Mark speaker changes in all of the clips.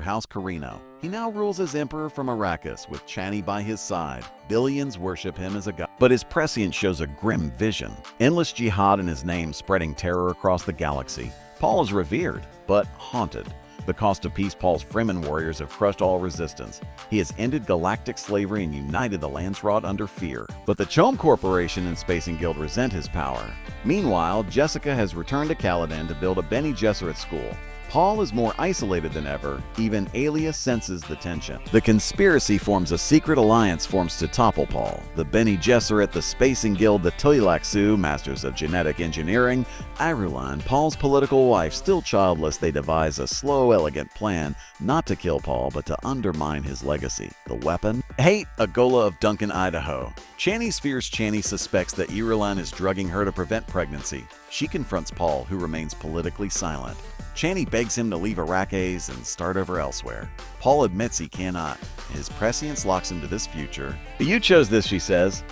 Speaker 1: House Carino. He now rules as emperor from Arrakis, with Chani by his side. Billions worship him as a god, but his prescience shows a grim vision. Endless jihad in his name spreading terror across the galaxy. Paul is revered, but haunted. The cost of peace, Paul's Fremen warriors have crushed all resistance. He has ended galactic slavery and united the Landsraad under fear. But the Chom Corporation and Spacing Guild resent his power. Meanwhile, Jessica has returned to Caladan to build a Bene Gesserit school. Paul is more isolated than ever. Even Aelia senses the tension. The conspiracy forms a secret alliance to topple Paul. The Bene Gesserit, the Spacing Guild, the Tleilaxu, masters of genetic engineering, Irulan, Paul's political wife, still childless, they devise a slow, elegant plan not to kill Paul, but to undermine his legacy. The weapon? Hate, a Gola of Duncan, Idaho. Chani's fierce Chani suspects that Irulan is drugging her to prevent pregnancy. She confronts Paul, who remains politically silent. Chani begs him to leave Arrakis and start over elsewhere. Paul admits he cannot. His prescience locks him to this future. "You chose this," she says.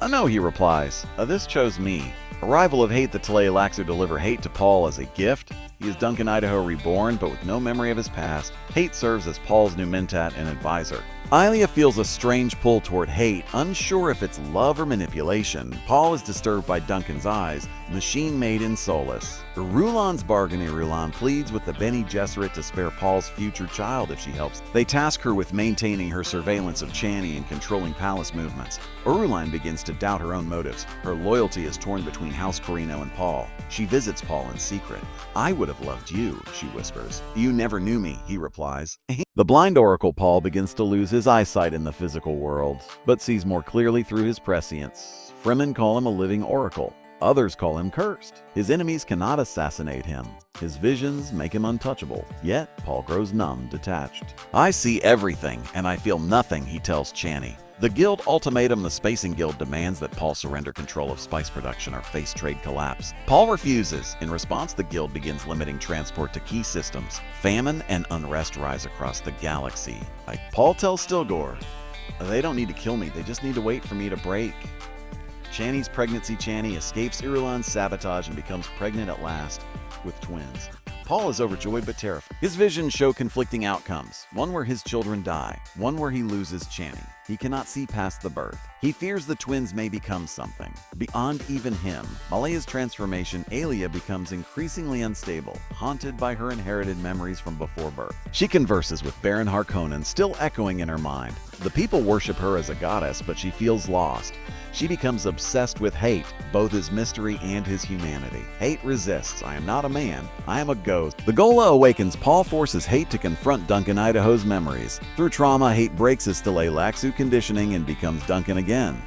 Speaker 1: "No," he replies. "This chose me." Arrival of hate, the Tleilaxu deliver hate to Paul as a gift. He is Duncan, Idaho reborn, but with no memory of his past. Hate serves as Paul's new mentat and advisor. Aelia feels a strange pull toward hate, unsure if it's love or manipulation. Paul is disturbed by Duncan's eyes, machine made in solace. Irulan's bargain. Irulan pleads with the Bene Gesserit to spare Paul's future child if she helps. They task her with maintaining her surveillance of Chani and controlling palace movements. Irulan begins to doubt her own motives. Her loyalty is torn between House Carino and Paul. She visits Paul in secret. "I would have loved you," she whispers. "You never knew me," he replies. The blind oracle Paul begins to lose his eyesight in the physical world, but sees more clearly through his prescience. Fremen call him a living oracle. Others call him cursed. His enemies cannot assassinate him. His visions make him untouchable. Yet, Paul grows numb, detached. "I see everything, and I feel nothing," he tells Chani. The Guild ultimatum. The Spacing Guild demands that Paul surrender control of spice production or face trade collapse. Paul refuses. In response, the Guild begins limiting transport to key systems. Famine and unrest rise across the galaxy. Paul tells Stilgore, "They don't need to kill me, they just need to wait for me to break." Chani's pregnancy. Chani escapes Irulan's sabotage and becomes pregnant at last, with twins. Paul is overjoyed but terrified. His visions show conflicting outcomes, one where his children die, one where he loses Chani. He cannot see past the birth. He fears the twins may become something beyond even him. Malea's transformation. Aelia becomes increasingly unstable, haunted by her inherited memories from before birth. She converses with Baron Harkonnen, still echoing in her mind. The people worship her as a goddess, but she feels lost. She becomes obsessed with hate, both his mystery and his humanity. Hate resists. "I am not a man, I am a ghost." The Gola awakens. Paul forces hate to confront Duncan, Idaho's memories. Through trauma, hate breaks his Tleilaxu conditioning and becomes Duncan again.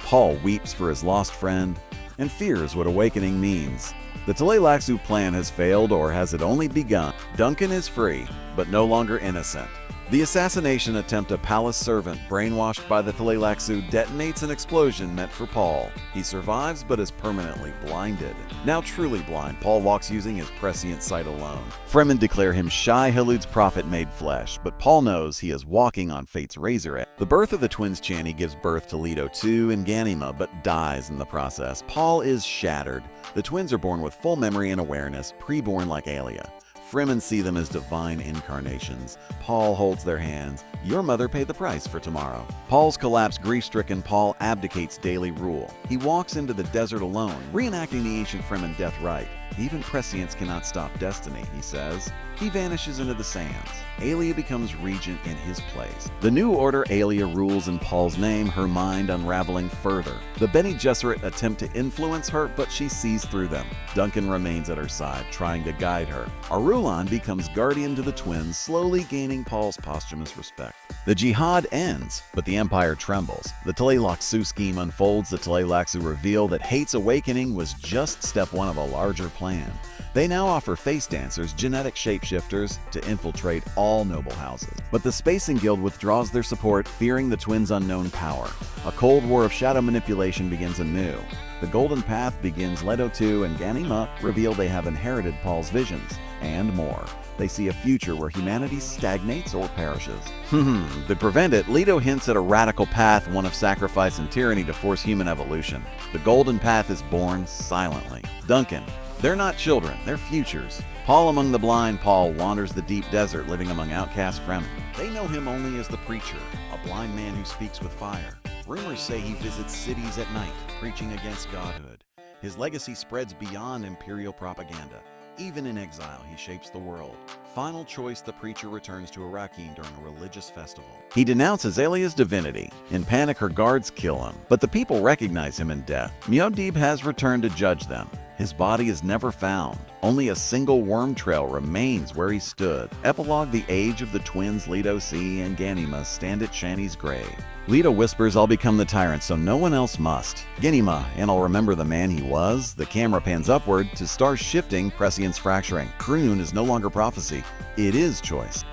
Speaker 1: Paul weeps for his lost friend and fears what awakening means. The Tleilaxu plan has failed, or has it only begun? Duncan is free, but no longer innocent. The assassination attempt. A palace servant, brainwashed by the Tleilaxu, detonates an explosion meant for Paul. He survives, but is permanently blinded. Now truly blind, Paul walks using his prescient sight alone. Fremen declare him Shai-Hulud's prophet made flesh, but Paul knows he is walking on fate's razor edge. The birth of the twins. Chani gives birth to Leto II and Ganima, but dies in the process. Paul is shattered. The twins are born with full memory and awareness, preborn like Aelia. Fremen see them as divine incarnations. Paul holds their hands. "Your mother paid the price for tomorrow." Paul's collapse. Grief-stricken, Paul abdicates daily rule. He walks into the desert alone, reenacting the ancient Fremen death rite. "Even prescience cannot stop destiny," he says. He vanishes into the sands. Aelia becomes regent in his place. The new order. Aelia rules in Paul's name, her mind unraveling further. The Bene Gesserit attempt to influence her, but she sees through them. Duncan remains at her side, trying to guide her. Irulan becomes guardian to the twins, slowly gaining Paul's posthumous respect. The jihad ends, but the Empire trembles. The Tleilaxu scheme unfolds. The Tleilaxu reveal that hate's awakening was just step one of a larger plan. They now offer face dancers, genetic shapeshifters, to infiltrate all noble houses. But the Spacing Guild withdraws their support, fearing the twins' unknown power. A cold war of shadow manipulation begins anew. The Golden Path begins. Leto II and Ganima reveal they have inherited Paul's visions, and more. They see a future where humanity stagnates or perishes. To prevent it, Leto hints at a radical path, one of sacrifice and tyranny, to force human evolution. The Golden Path is born silently. Duncan, They're not children, they're futures. Paul among the blind, Paul wanders the deep desert living among outcast Fremen. They know him only as the preacher, a blind man who speaks with fire. Rumors say he visits cities at night, preaching against godhood. His legacy spreads beyond imperial propaganda. Even in exile, he shapes the world. Final choice, the preacher returns to Arrakeen during a religious festival. He denounces Alia's divinity. In panic, her guards kill him, but the people recognize him in death. Muad'Dib has returned to judge them. His body is never found. Only a single worm trail remains where he stood. Epilogue: the age of the twins Leto, C, and Ganima stand at Chani's grave. Leto whispers, "I'll become the tyrant so no one else must." Ganima, "and I'll remember the man he was." The camera pans upward to stars shifting, prescience fracturing. Kroon is no longer prophecy, it is choice.